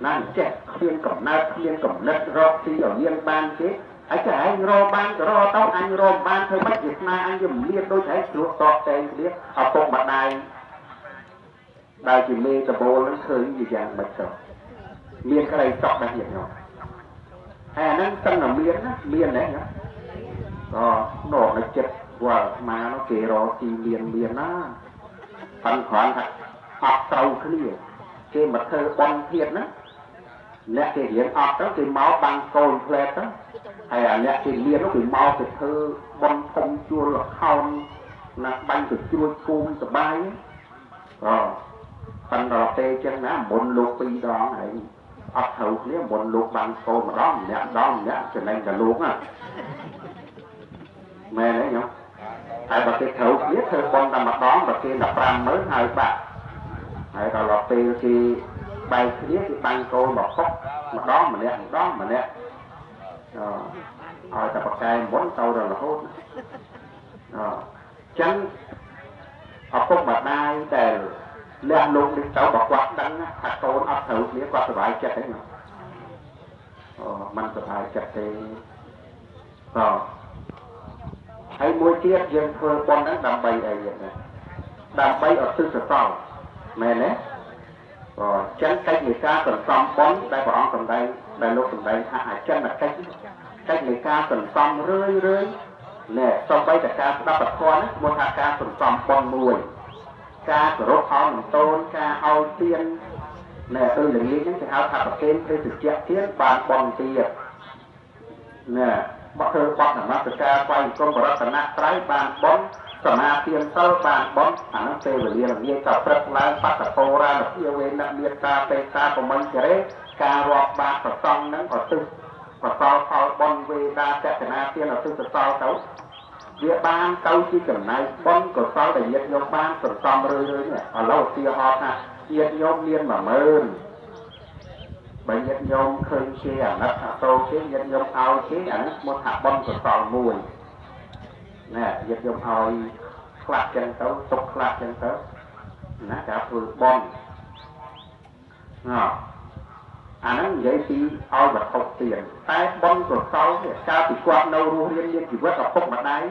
ណាចេះគ្មានកំណត់គ្មានកំណត់រកទីឲ្យមានបានទេហើយតែឯងរកបានក៏រកទៅអញរកបានធ្វើម៉េចវាស្នាអញវាមិនមានដូចឯងឆ្លុះតតតែងគ្នាឪពុកម្ដាយដែលជាមេតបូលនឹងឃើញជាយ៉ាងម៉េចទៅមានក្តីសក់ដែរទៀតនោះហើយអាហ្នឹងសឹងតែមានណាមានដែរណានោះនៅចិត្តវល់ស្មានោះគេរកទីមានណាប៉ាន់គ្រាន់ថាអត់ត្រូវគ្នាគេមកធ្វើបន់ធៀបណាអ្នកគេរៀនអត់ទៅគេមកបាំងកូនផ្លែទៅហើយអាអ្នកគេមាននោះគេមកទៅធ្វើបន់ធំជួលល្ខោនណាបាញ់ទៅជ្រួចគូមសបាយប៉ុន្តែពេលចឹងណាមុនលោក2ដងហើយអត់ត្រូវគ្នាមុនលោកបាំងកូនម្ដងម្នាក់ចំណេញតែលោកណាមែនទេញោមហើយបើគេត្រូវគ្នាធ្វើបន់តែម្ដងបើគេតែ50000ហើយបាក់ហើយដល់ពេលគេបែកគ្នាគេបាញ់កូនមកពុកម្ដងម្នាក់ឲ្យតែបកកែមុនទៅរហូតចឹងឪពុកម្ដាយដែលលះលោកនេះទៅបើគាត់ដឹងថាកូនអត់ត្រូវគ្នាគាត់សុបាយចិត្តទេมันសុបាយចិត្តទេហើយមួយទៀតយើងធ្វើប៉ុនហ្នឹងដើម្បីអីហ្នឹងដើម្បីឲ្យទិសសសល់មែនទេចឹងកិច្ចនៃការសន្សំប៉ុនដែលព្រះអង្គសម្ដែងដែលលោកសម្ដែងថាអចិន្នកិច្ចនៃការសន្សំរឿយណែសូម្បីតែការស្ដាប់ពធនេះឈ្មោះថាការសន្សំប៉ុនមួយការគោរពអមតូនការឲ្យទានណែដូចល្ងាចហ្នឹងគេហៅថាប្រគេនព្រះសុជាទានបានប៉ុនទៀតណែបើធ្វើបទនមស្ការថ្វាយគុំបរតនត្រ័យបានប៉ុនសមាធិសិលបានប៉ុនអានោះពេលវេលាល្ងាចក៏ព្រឹកឡើងបត្តពោរានភាវេនមេត្តាបេតាប្រមិញចរេការរាប់បាតប្រសងហ្នឹងក៏ទិសប្រសល់ផលប៉ុនវេដាចតនាទានឲ្យទិសសល់ទៅវាបានទៅជាចំណែកប៉ុនកុសលដែលញាតិញោមបានសន្សំរឿយនេះឥឡូវឧទាហរណ៍ថាញាតិញោមមាន10000បើញាតិញោមឃើញជាអាណិតអាសូរគេញាតិញោមឲ្យគេអានេះឈ្មោះថាប៉ុនកុសលមួយណែញាតិញោមឲ្យខ្លះចឹងទៅទុកខ្លះចឹងទៅណាការធ្វើប៉ុនអាហ្នឹងនិយាយពីឲ្យវត្ថុទានតែបុណ្យកុសលនេះកាលពីគាត់នៅរស់រៀនមានជីវិតឪពុកម្ដាយ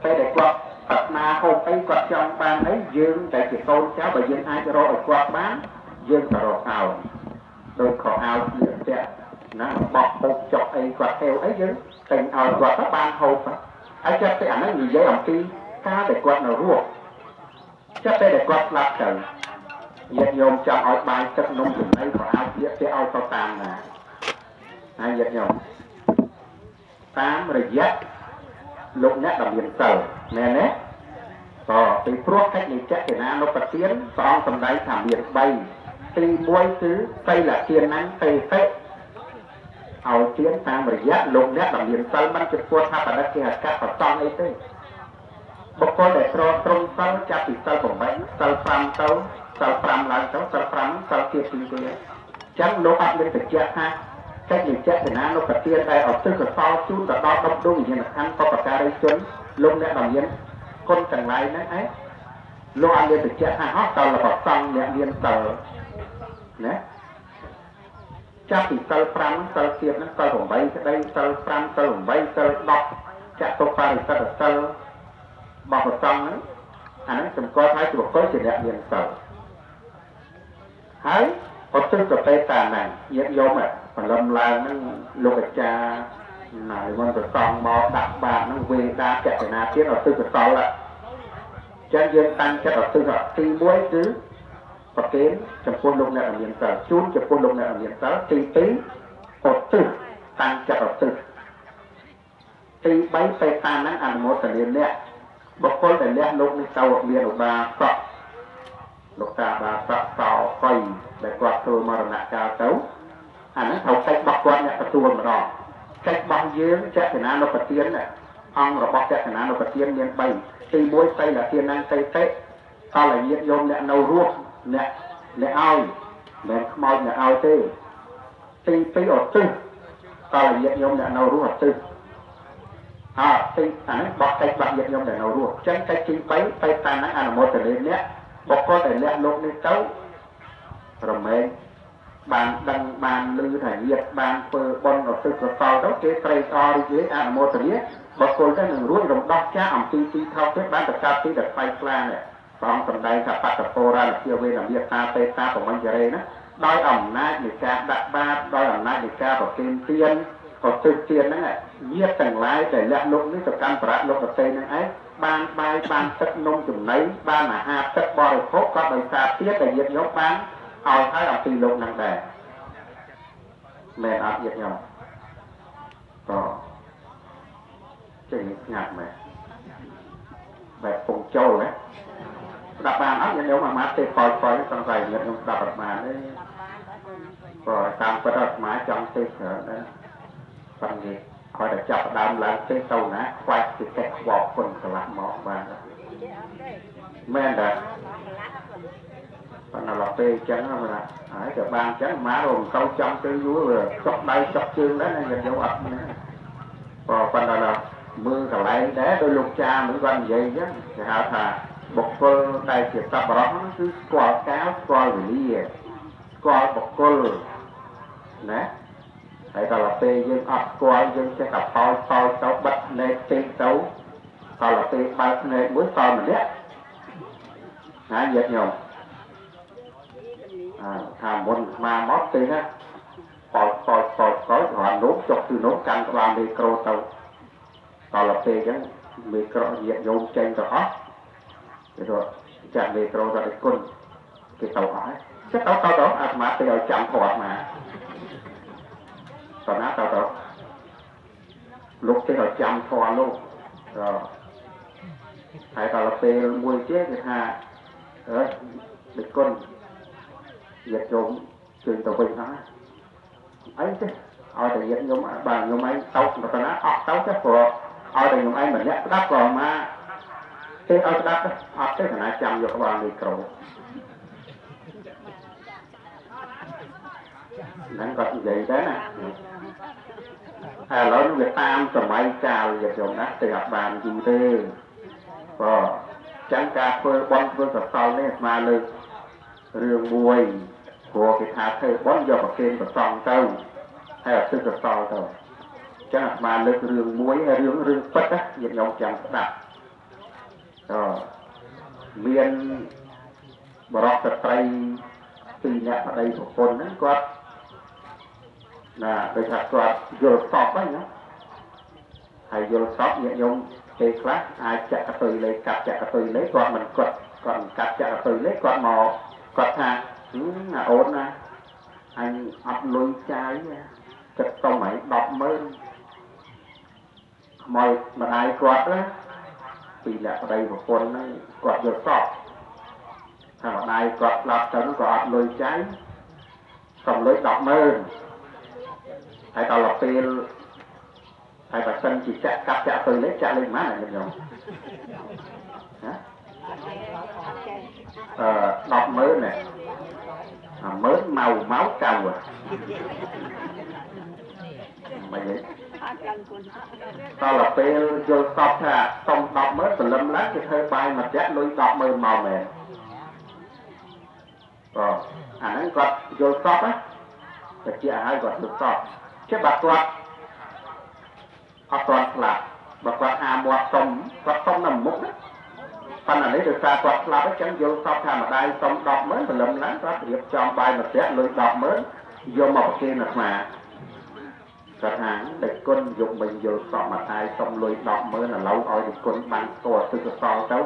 ពេលដែលគាត់ប្រាថ្នាហូបអីគាត់ចង់បានអីយើងតែជាកូនចៅបើយើងអាចរកឲ្យគាត់បានយើងទៅរកឲ្យដោយខោអាវស្លៀកពាក់ណាបោកហូបចុកអីគាត់ហេវអីយើងតែងឲ្យគាត់ទៅបានហូបហើយចិត្តតែអាហ្នឹងនិយាយអំពីការដែលគាត់នៅរស់ចិត្តតែដែលគាត់ស្លាប់ទៅញាតិញោមចង់ឲ្យបាយទឹកនំចំណីក៏អាចជាឲ្យទៅតាមណាហើយញាតិញោមតាមរយៈលោកអ្នកដែលមានសិលមែនទេពីព្រោះកិច្ចនៃចេតនានុបទានព្រះអង្គសម្ដែងថាមាន3ទី1គឺសីលទានហ្នឹងទេតិឲ្យទានតាមរយៈលោកអ្នកដែលមានសិលមិនជាពុទ្ធថាបដិគេអកបតងអីទេបុគ្គលដែលត្រសិលចាប់ពីសិល8សិល5ទៅសិល5ឡើងទៅសិល5សិលទៀតពីគេអញ្ចឹងលោកអត់មានបញ្ជាក់ថាកិច្ចនៃចេតនានុបទានដែលឲ្យទិសកសលជូនទៅដល់ដប់ដងវិញ្ញាណខណ្ឌបព្វការីជនលោកអ្នកដែលមានគុណទាំងឡាយហ្នឹងឯងលោកអត់មានបញ្ជាក់ថាអត់តលបសង្ឃអ្នកមានសិលណាចាប់ពីសិល5សិលទៀតហ្នឹងសិល8ក្តីសិល5សិល8សិល10ចតុបរិស័ទសិលបបសង្ឃហ្នឹងអាហ្នឹងសម្គាល់ថាជាបុគ្គលជាអ្នកមានសិលហើយអត់ទឹកទៅតាណាញាតិញោមបន្លំឡើងហ្នឹងលោកអាចារ្យណាយមិនប្រសងមកដាក់បាតហ្នឹងវេដាចតនាទៀតអត់ទឹកកសលចឹងយើងតាំងចិត្តអត់ទឹកទី1គឺប្រគេនចំពោះលោកអ្នកមានសិលជូនចំពោះលោកអ្នកមានសិលទី2អត់ទឹកតាំងចិត្តអត់ទឹកទី3ទៅតាមហ្នឹងអនុមោទនាអ្នកបុគ្គលដែលលះលោកនេះទៅមានឧបាសកលោកតាបាសកសោកុយដែលគាត់ធ្វើមរណកាលទៅ អាហ្នឹងត្រូវកិច្ចរបស់គាត់អ្នកទទួលម្ដងកិច្ចរបស់យើងចេតនានុប្រទានអង្គរបស់ចេតនានុប្រទានមាន3ទី1សីលទានសីតិកលញាតយមអ្នកនៅរស់អ្នកឲ្យមិនខ្មោចអ្នកឲ្យទេទី2ឧទ្ទិសកលញាតយមអ្នកនៅរស់ឧទ្ទិសទីអានេះបកកិច្ចរបស់ញាតយមអ្នកនៅរស់អញ្ចឹងកិច្ចទី3ទៅតាមហ្នឹងអនុមោទនាអ្នកបុគ្គលដែលលះលោកនេះទៅរមែងបានដឹងបានឮថាញាតបានធ្វើបុណ្យឧទ្ទិសកុសលទៅគេត្រេកអររីករាយអនុមោទនាបុគ្គលទៅនឹងរួចរំដោះចាកអំពីទីថោកទៀតបានទៅកើតទីដែលថ្លៃថ្លានេះព្រះអង្គសម្ដែងថាបត្តពោរានជាវេនមេតាទេតាប្រមញ្ញរេណាដោយអំណាចនៃការដាក់បាតដោយអំណាចនៃការប្រទានទានឧទ្ទិសទានហ្នឹងញាតទាំងឡាយដែលលះលោកនេះទៅកាន់ប្រាក់លោកប្រទេសហ្នឹងឯងបានបាយបានទឹកនំចំណីបានអាហារទឹកបរិភោគក៏ដោយសារទានដែលញាតញោមបានឲ្យហើយអំពីលោកហ្នឹងដែរមែនអត់ញាតញោមក៏ចេញស្ងាត់មែនបែបពងចូលណាស្ដាប់បានអត់ញាតញោមអាមាទេប៉យសង្ស័យញាតញោមស្ដាប់អត់បានទេក៏តាមពិតអាត្មាចង់ទេច្រើនដែរប៉ុន្តែឲ្យតែចាប់ដើមឡើងទេទៅណាខ្វាច់ពីកេះខ្វល់គុណកន្លះមកបានមែនតាប៉ុន្តែដល់ពេលអញ្ចឹងណាហើយក៏បានអញ្ចឹងមករំទៅចង់ទៅយូរចុកដៃចុកជើងដែរញាតិញោមអត់ណាប៉ុន្តែដល់មើលកន្លែងដែរដោយលោកចាមិនគាត់និយាយអញ្ចឹងគេហៅថាបុគ្គលដែលជាសប្បុរសគឺស្គាល់កាលស្គាល់វេលាស្គាល់បុគ្គលណាហើយដល់ពេលយើងអត់ស្គាល់យើងចេះតែផលទៅបិទភ្នែកទេទៅដល់ពេលបើកភ្នែកមួយតម្នាក់ណាញាតិញោមថាមុនមកមកទេណាប៉ោចរំនោះចុកគឺនោះកាន់ក្បាលមេក្រូទៅដល់ពេលអញ្ចឹងមេក្រូញាតិញោមចេញទៅអស់គេទៅចាក់មេក្រូទៅឲ្យគុណគេទៅអស់ហើយចិត្តទៅអាត្មាទៅឲ្យចាំធត់មកតើណាទៅលោកទេឲ្យចាំធត់លោកហើយដល់ពេលមួយទៀតគេថាដឹកគុណញាតិញោមជើញទៅវិញហ្នឹងអីទេឲ្យតែញាតិញោមបាទញោមឯងទៅទៅណាអត់ទៅទេព្រោះឲ្យតែញោមឯងម្នាក់ស្ដាប់ក៏មកទេឲ្យស្ដាប់អត់ទេគណៈចាំយកក្បាលមីក្រូហ្នឹងក៏និយាយដែរណាហើយឥឡូវនេះវាតាមសម័យកាលញាតិញោមណាទេអត់បានយូរទេក៏ចឹងការធ្វើបន់ធ្វើសសល់នេះស្មើលើរឿងមួយព្រោះគេថាធ្វើបន់យកប្រគេនប្រសង់ទៅហើយអត់ទឹកសល់ទៅចឹងអាត្មាលើករឿងមួយហើយរឿងពិតណាញាតិញោមចាំស្ដាប់មានបរិសុទ្ធស្ត្រីពីរនាក់ប្តីប្រពន្ធហ្នឹងគាត់ណាដូចថាគាត់យល់សពហ្នឹងណាហើយយល់សពញាតិញោមគេខ្លះអាចចាក់កតុយលេកាត់ចាក់កតុយលេគាត់មិនគាត់កាត់ចាក់កតុយលេគាត់មកគាត់ថាអូនណាអញអត់លុយចាយចិត្តសុំឲ្យ 100000 ខ្មោចម្ដាយគាត់ណាពីលក្ខដីប្រពន្ធហ្នឹងគាត់យល់សពថាម្ដាយគាត់ស្លាប់ទៅហ្នឹងក៏អត់លុយចាយសុំលុយ 100000 ហើយដល់ពេលហើយបើសិនជាចាក់កាប់ចាក់ទៅលេខចាក់លេខម៉ានណាខ្ញុំណា 100000 này mới màu máu cầu à mày vậy tao là pe vô sọt ha xong 10,000 từ lâm lát cái hơi bay mà chết lôi 10,000 màu mè rồi nó còn vô sọt á cái chia hai còn vô sọt cái bạc quạt hoặc toàn là bạc quạt một sông nằm múc đấy phần là lấy được xa quạt là cái chân vô sọt ha mà đây xong 10,000 từ lâm lát có điệp cho bay mà chết lôi 10,000 vô một kia nè màกระถางเด็กก้นยกมันโยสอบมาตายส่งลอยดอกเมื่อน่ะเราเอาเด็กก้นบางตัวตึกซอเจ้า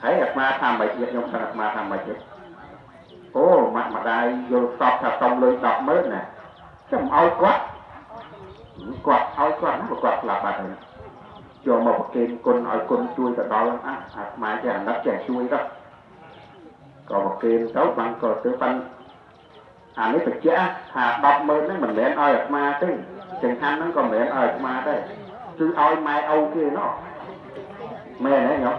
ให้ออกมาทำใบเจ็ดยกออกมาทำใบเจ็ดโอ้มาได้โยสอบถ้าส่งลอยดอกเมื่อน่ะจะเอากวาดเอากวาดนั่นกวาดหลับมาเลยโยมมาเกณฑ์ก้นเอาก้นช่วยกับเราอ่ะมาจะนับแจกช่วยก็เกณฑ์เจ้าบางก็ซื้อปัน អានេះបញ្ជាក់ថា100000ហ្នឹងមិនមែនឲ្យអាត្មាទេចង្ហាន់ហ្នឹងក៏មិនមែនឲ្យអាត្មាទេគឺឲ្យម៉ែឪគេណោះមែនទេញោម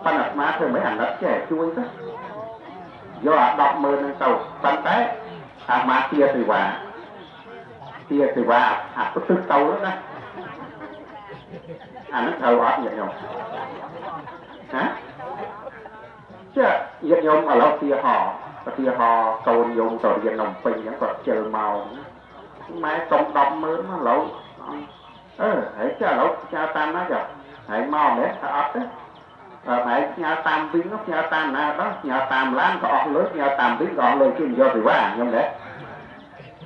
ប៉ុន្តែអាត្មាធ្វើមិនអាណិតចេះជួយទៅយកអា100000ហ្នឹងទៅប៉ុន្តែអាត្មាទាសេវាអាផ្ទឹកទៅណាអាហ្នឹងត្រូវអត់ញាតិញោមហាចាញាតិញោមឥឡូវទាហោឧទាហរណ៍កូនយំទៅរៀននៅពេញអញ្ចឹងគាត់ជិលមកម៉ែសុំ100000មកឥឡូវហើយចាឥឡូវផ្ញើតាមណាចាហើយមកមែនថាអត់ទេម៉ែផ្ញើតាមវិញផ្ញើតាមណាដល់ផ្ញើតាមឡានក៏អស់លុយផ្ញើតាមវិញក៏អស់លុយគេយកសេវាខ្ញុំដែរ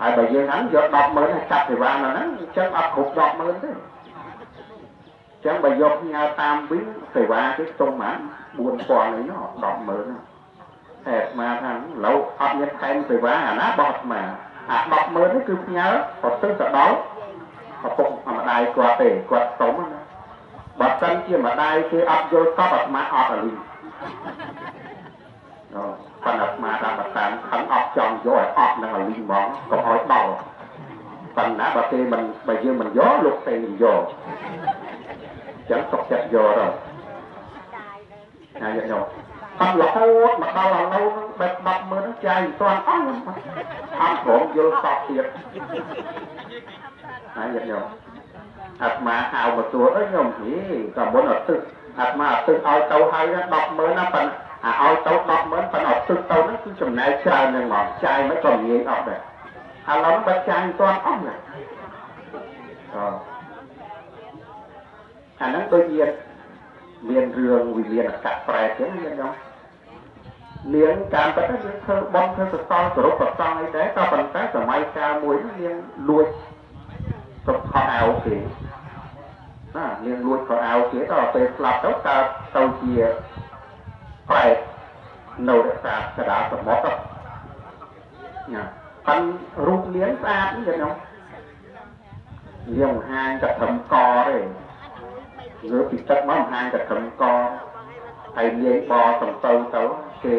ហើយបើយើងហ្នឹងយក100000ហើយចាប់សេវានៅហ្នឹងអញ្ចឹងអត់គ្រប់100000ទេអញ្ចឹងបើយកផ្ញើតាមវិញសេវាគេខ្ទង់ហ្មង4000អីនោះ100000ហ្នឹងតែអាថាឥឡូវអត់មានថែមសេវាអាណាបោះអា100000នេះគឺផ្ញើប្រសិទ្ធទៅដល់ឪពុកម្ដាយគាត់ទេគាត់សុំណាបើសិនជាម្ដាយគេអត់យល់សពអាត្មាអត់អលីប៉ុន្តែអាត្មាតាមតាមខឹងអត់ចង់យកឲ្យអត់នឹងអលីហ្មងកុំឲ្យដល់ប៉ុន្តែបើគេមិនបើយើងមិនយកលោកទេមិនយកចឹងសុខចិត្តយកទៅហើយយកអត់រហូតមកដល់ឥឡូវហ្នឹងបែប100000ចាយមិនទាន់អស់អត់ព្រមយល់សពទៀតហើយយកអាត្មាហៅមកទួអើយខ្ញុំហីក៏មុនអត់ទឹកអាត្មាអត់ទឹកឲ្យទៅហើយ100000ណាប៉ុន្តែឲ្យទៅ100000ប៉ុន្តែអត់ទឹកទៅហ្នឹងគឺចំណាយច្រើនហ្នឹងមកចាយមិនក៏ងាយអត់ដែរឥឡូវបើចាយមិនទាន់អស់ណាអាហ្នឹងដូចមានរឿងវិញ្ញាណកៈប្រែចឹងយើងខ្ញុំនាងការពិតទៅយើងធ្វើបន់ធ្វើសសល់គោរពប្រសងអីដែរក៏ប៉ុន្តែសម័យកាលមួយនាងលួចទៅខោអាវគេនាងលួចខោអាវគេដល់ពេលស្លាប់ទៅកើតទៅជាប្រែតនៅរក្សាកណ្ដាលសមុទ្រណាប៉ិនរូបនាងស្អាតនេះខ្ញុំនាងហាងកត្រឹមកទេលើពីទឹកមកហាងកត្រឹមកហើយលាយបសំទៅទៅគេ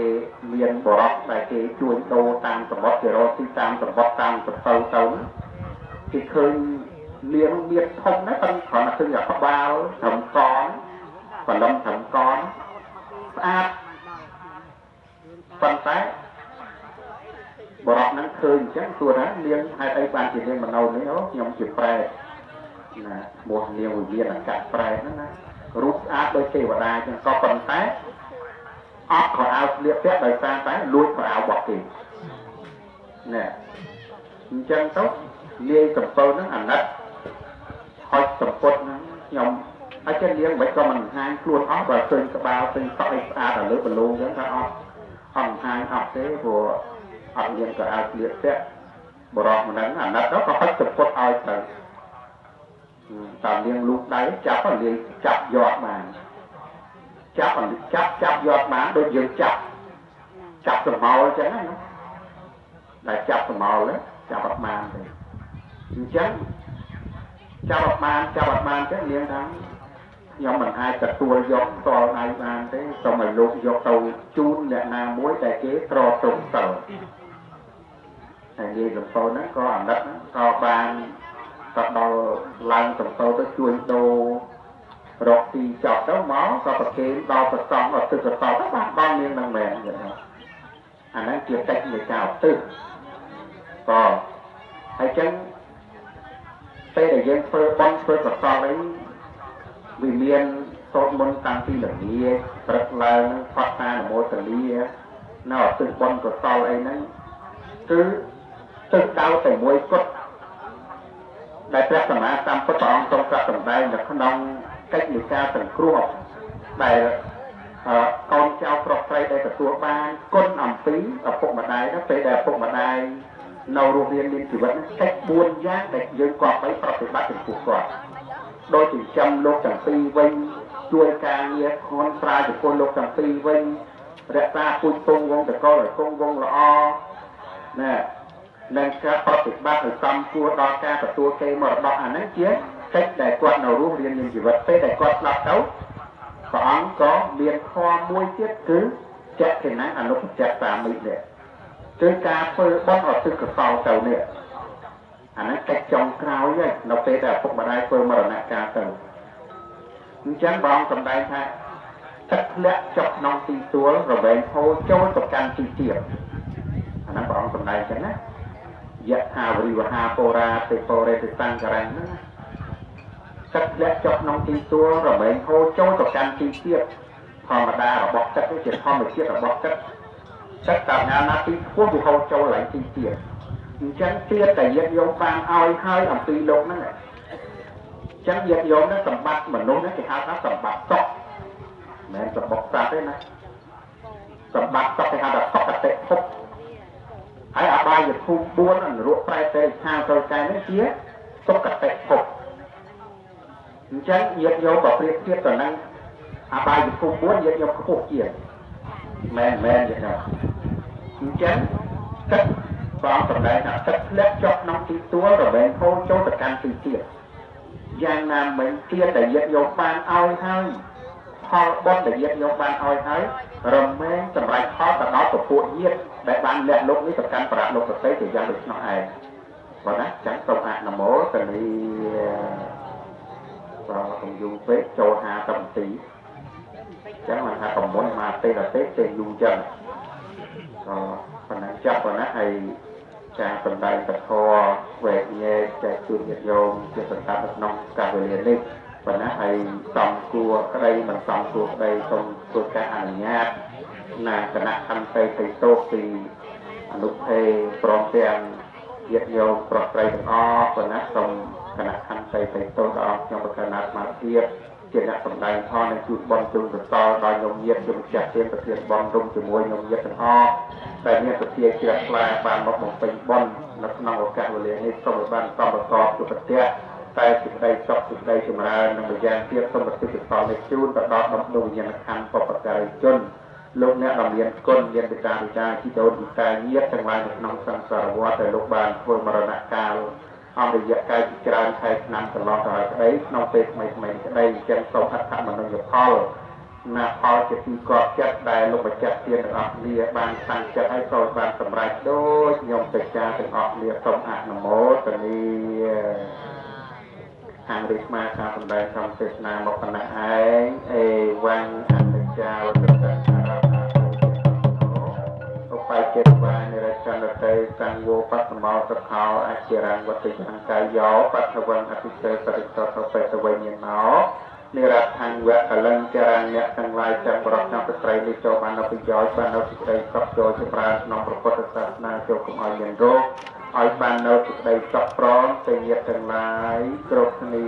មានបរោះដែលគេជួញដូរតាមសមុទ្រគេរកទីតាមសមុទ្រតាមសំទៅទៅគេឃើញនាងមានធំណាស់ប៉ុន្តែគ្រាន់តែឃើញអាក្បាលត្រឹមកបលំត្រឹមកស្អាតប៉ុន្តែបរោះហ្នឹងឃើញអញ្ចឹងសួរថានាងហេតុអីបានជានាងមនោនេះខ្ញុំជាប្រែតណាឈ្មោះនាងវិញ្ញាណកៈប្រែតហ្នឹងណារូបស្អាតដូចទេវតាអញ្ចឹងក៏ប៉ុន្តែអត់ខោអាវស្លៀកពាក់ដោយសារតែលួចខោអាវរបស់គេណែអញ្ចឹងទៅលាយកំពើហ្នឹងអាណិតហុចសម្ពុតហ្នឹងខ្ញុំហើយចឹងនាងមិនក៏មិនហាញខ្លួនអស់បើឃើញក្បាលឃើញសក់អីស្អាតដល់លើបលូងអញ្ចឹងថាអត់ហាញអត់ទេព្រោះអត់មានខោអាវស្លៀកពាក់បរោះម្ដងអាណិតទៅក៏ហុចសម្ពុតឲ្យទៅតាមនាងលូកដៃចាប់លាយចាប់យកបានចាប់យកបានដូចយើងចាប់សម្ោលអញ្ចឹងណាដែលចាប់សម្ោលចាប់អត់បានទេអញ្ចឹងចាប់អត់បានចឹងនាងថាខ្ញុំមិនអាចទទួលយកផ្ទាល់ដៃបានទេសូមឲ្យលោកយកទៅជូនអ្នកណាមួយដែលគេត្រត្រង់ទៅហើយនាងសំពៅហ្នឹងក៏អាណិតក៏បានទៅដល់ឡើងសំពៅទៅជួញដូររកទីចប់ទៅមកក៏ប្រគេនដល់ប្រសងអត់ទឹកកតទៅបានដល់នាងនឹងមែនអាហ្នឹងជាកិច្ចនៃការឧទ្ទិសក៏ហើយចឹងពេលដែលយើងធ្វើបន់ធ្វើកតអីវាមានសូត្រមន្តតាំងពីល្ងាចព្រឹកឡើងនឹងផាត់តានមោទនីនៅឧទ្ទិសបន់កតអីហ្នឹងគឺទឹកដៅតែមួយគត់ដែលព្រះសម្មាសម្ពុទ្ធព្រះអង្គទ្រង់ត្រាស់សម្ដែងនៅក្នុងកិច្ចនៃការសង្គ្រោះដែលកូនចៅប្រុសស្រីដែលទទួលបានគុណអំពីឪពុកម្ដាយនោះពេលដែលឪពុកម្ដាយនៅរស់រានមានជីវិតកិច្ច4យ៉ាងដែលយើងគប្បីប្រតិបត្តិចំពោះគាត់ដោយចិញ្ចឹមលោកទាំងពីរវិញជួយការងារខនស្រាយចំពោះលោកទាំងពីរវិញរក្សាពូជពងវងតកលឲ្យគង់វងល្អណានិងការប្រតិបត្តិឲ្យសមគួរដល់ការទទួលគេមរតកអានេះជាកិច្ចដែលគាត់នៅរស់រានមានជីវិតពេលដែលគាត់ស្លាប់ទៅព្រះអង្គក៏មានធម៌មួយទៀតគឺចក្ខិណាអនុបច្ចសាមិនេះ chơi cá phơi bón ở từ cửa sau tàu nè anh ấy cách trong cao ấy nó tê đã phục mà đây phơi mà là cá tàu chán bong cầm đây thay tất lẽ chọc nông ti túa rồi về hô châu tập can chi tiệp anh ấy bong cầm đây chán á dạ hà vì và hà pora từ pore từ tăng cái này tất lẽ chọc nông ti túa rồi về hô châu tập can chi tiệp thò mà đa là bọc chất cái chuyện thò mà chiết là bọc chất tất cả nhà na tí quốc vụ hậu châu lại chi tiệp chán tiết tại việt giống ban ai hai làm tùy lục nó này chán việt giống nó tầm bát mà nôn nó thì hai nó tầm bát sọc mẹ tầm bọc ra thế này tầm bát sọc thì hai là sọc là tệ phúc hãy ở bài việt khu buôn là ruộng prai tê hai rồi cái nó chia sọc là tệ phúc chán việt giống bảo tiết tiết tuần năng ở bài việt khu buôn việt giống có phục gì men vậy nào chán cách còn tầm đây là cách lép chọc nông tí túa rồi bên hô châu tất cả tùy tiệp giang nam mình kia để dệt dầu ban oi hơi họ bón để dệt dầu ban oi hơi rồi men tầm lại khó tầm đó của phụ nhiệt để ban lẹ lúc ní tất cả bạc lúc thực tế thì ra được nó ai và đó chẳng công hạt là mố tình đi và cùng dùng phép châu hà tầm tỷ chẳng mà hà còn muốn mà tên là tết tên dùng chân phần năng chấp và nó hay cha phần đại tập kho về nghe cha chuột nhiệt dầu cho phần ta tập nông cả về liền đi và nó hay tòng cua cái đây mình tòng cua đây tòng cua cá hành nhát là cái nát ăn tây tây tô thì lúc hay prom tiền nhiệt dầu prom tây tầng o và nó tòng cái nát ăn tây tây tô đó trong một cái nát mà tiệp chuyện là phần đại kho nên chuột bom chung được to đòi nhông nhiệt chung chặt thêm thực hiện bom chung từ môi nhông nhiệt tầng oแต่เนี่ยตัวเทียเชียร์ปลายบานมองเป็นบอลนักนองโอกาสเรียนให้สมบัติต้องประกอบจุดเทียแต่จุดใดจบจุดใดจุดมาในบริการเทียบสมบัติจุดต่อในจูนแต่ดอกน้ำดูยังคันปกติจนลูกเนี่ยเราเรียนก้นเรียนวิชาที่โดนตายเยียดจังหวะน้องสังสารวัตแต่ลูกบานควรมรณะกาลเอาในยาการจราไทยนำตลอดอะไรได้น้องเป็ดไม่ได้ยังสมอัตถมันนยพอลนาพอจะตีกอดจัดได้ลงมาจัดเตียนออกเรียบานสั่งจัดให้โซบานสำรัยโดยยมติจาถึงออกเรียสมอาณโมตนีทางริมาคาสำรัยคำเสนาบอกปนักไอเอวังอันติจาวัตถุสารพัดอุปเจตวานิรัชนเตยสังโวปัตมอสขาวอาเจรังวัติยังกายโยปัตวังอภิเษกปริตตเปตวิญญาณนิรัตทังเวทลังจรังเนี่ยทั้งหลายจังปรอกนับไตรนิโจมันอภิโยชบานเอาสิได้กับโจชปราณนองพระพุทธศาสนาโจกุมอยยันโรอ้อยบานเอาสิได้กับพร้อมเป็นเนี่ยทั้งหลายกรบนี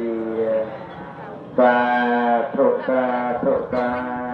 บาทุกา